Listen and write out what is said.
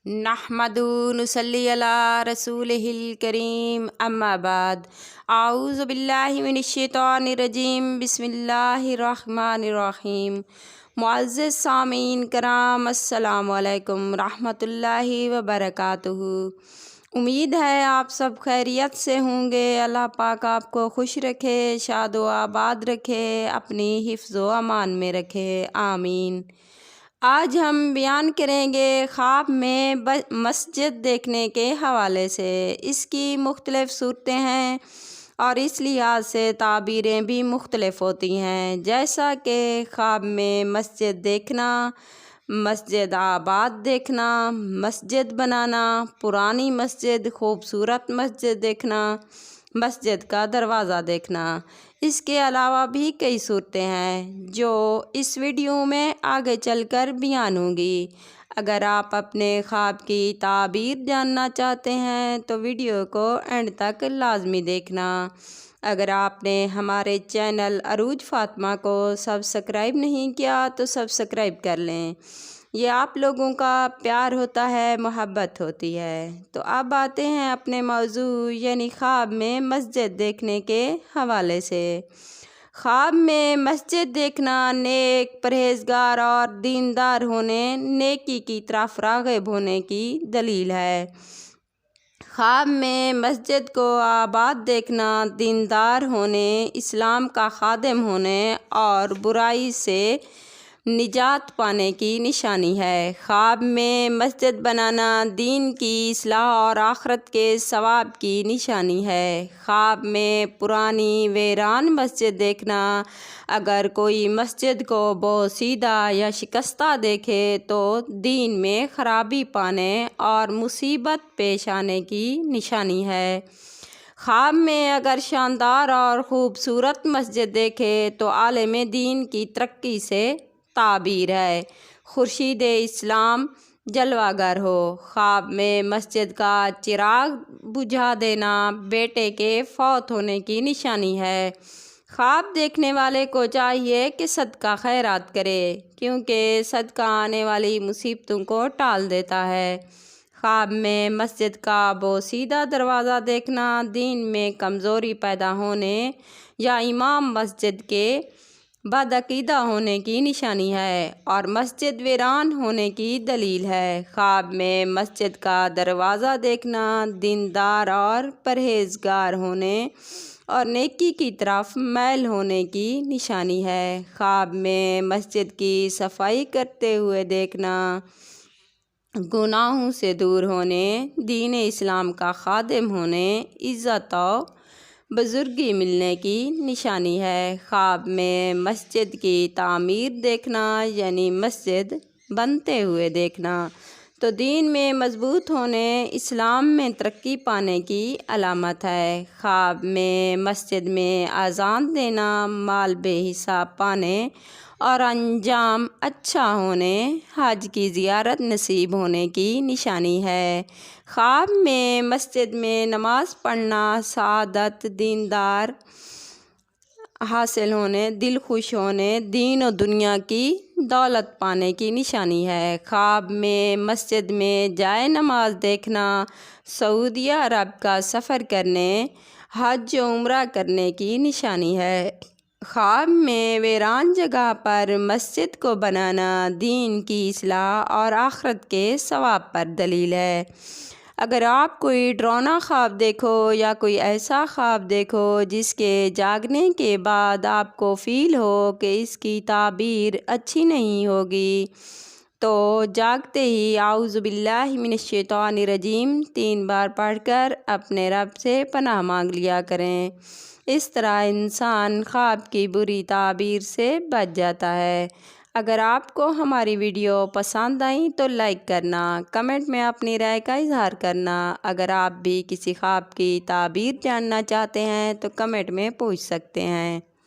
نحمدہ نصلی علی رسولہ الکریم اما بعد اعوذ باللہ من الشیطان الرجیم بسم اللہ الرحمن الرحیم۔ معزز سامعین کرام، السلام علیکم رحمۃ اللہ وبرکاتہ۔ امید ہے آپ سب خیریت سے ہوں گے۔ اللہ پاک آپ کو خوش رکھے، شاد و آباد رکھے، اپنی حفظ و امان میں رکھے، آمین۔ آج ہم بیان کریں گے خواب میں مسجد دیکھنے کے حوالے سے۔ اس کی مختلف صورتیں ہیں اور اس لحاظ سے تعبیریں بھی مختلف ہوتی ہیں، جیسا کہ خواب میں مسجد دیکھنا، مسجد آباد دیکھنا، مسجد بنانا، پرانی مسجد، خوبصورت مسجد دیکھنا، مسجد کا دروازہ دیکھنا۔ اس کے علاوہ بھی کئی صورتیں ہیں جو اس ویڈیو میں آگے چل کر بیان ہوں گی۔ اگر آپ اپنے خواب کی تعبیر جاننا چاہتے ہیں تو ویڈیو کو اینڈ تک لازمی دیکھنا۔ اگر آپ نے ہمارے چینل عروج فاطمہ کو سبسکرائب نہیں کیا تو سبسکرائب کر لیں، یہ آپ لوگوں کا پیار ہوتا ہے، محبت ہوتی ہے۔ تو اب آتے ہیں اپنے موضوع یعنی خواب میں مسجد دیکھنے کے حوالے سے۔ خواب میں مسجد دیکھنا نیک، پرہیزگار اور دیندار ہونے، نیکی کی طرف راغب ہونے کی دلیل ہے۔ خواب میں مسجد کو آباد دیکھنا دیندار ہونے، اسلام کا خادم ہونے اور برائی سے نجات پانے کی نشانی ہے۔ خواب میں مسجد بنانا دین کی اصلاح اور آخرت کے ثواب کی نشانی ہے۔ خواب میں پرانی ویران مسجد دیکھنا، اگر کوئی مسجد کو بوسیدہ یا شکستہ دیکھے تو دین میں خرابی پانے اور مصیبت پیش آنے کی نشانی ہے۔ خواب میں اگر شاندار اور خوبصورت مسجد دیکھے تو عالم دین کی ترقی سے تعبیر ہے، خورشید اسلام جلوہ گر ہو۔ خواب میں مسجد کا چراغ بجھا دینا بیٹے کے فوت ہونے کی نشانی ہے۔ خواب دیکھنے والے کو چاہیے کہ صدقہ خیرات کرے، کیونکہ صدقہ آنے والی مصیبتوں کو ٹال دیتا ہے۔ خواب میں مسجد کا بوسیدہ دروازہ دیکھنا دین میں کمزوری پیدا ہونے یا امام مسجد کے بدعقیدہ ہونے کی نشانی ہے اور مسجد ویران ہونے کی دلیل ہے۔ خواب میں مسجد کا دروازہ دیکھنا دیندار اور پرہیزگار ہونے اور نیکی کی طرف میل ہونے کی نشانی ہے۔ خواب میں مسجد کی صفائی کرتے ہوئے دیکھنا گناہوں سے دور ہونے، دین اسلام کا خادم ہونے، عزت و بزرگی ملنے کی نشانی ہے۔ خواب میں مسجد کی تعمیر دیکھنا یعنی مسجد بنتے ہوئے دیکھنا تو دین میں مضبوط ہونے، اسلام میں ترقی پانے کی علامت ہے۔ خواب میں مسجد میں اذان دینا مال بے حساب پانے اور انجام اچھا ہونے، حج کی زیارت نصیب ہونے کی نشانی ہے۔ خواب میں مسجد میں نماز پڑھنا سعادت، دیندار حاصل ہونے، دل خوش ہونے، دین و دنیا کی دولت پانے کی نشانی ہے۔ خواب میں مسجد میں جائے نماز دیکھنا سعودی عرب کا سفر کرنے، حج و عمرہ کرنے کی نشانی ہے۔ خواب میں ویران جگہ پر مسجد کو بنانا دین کی اصلاح اور آخرت کے ثواب پر دلیل ہے۔ اگر آپ کوئی ڈراؤنا خواب دیکھو یا کوئی ایسا خواب دیکھو جس کے جاگنے کے بعد آپ کو فیل ہو کہ اس کی تعبیر اچھی نہیں ہوگی تو جاگتے ہی اعوذ باللہ من الشیطان الرجیم 3 بار پڑھ کر اپنے رب سے پناہ مانگ لیا کریں۔ اس طرح انسان خواب کی بری تعبیر سے بچ جاتا ہے۔ اگر آپ کو ہماری ویڈیو پسند آئی تو لائک کرنا، کمنٹ میں اپنی رائے کا اظہار کرنا۔ اگر آپ بھی کسی خواب کی تعبیر جاننا چاہتے ہیں تو کمنٹ میں پوچھ سکتے ہیں۔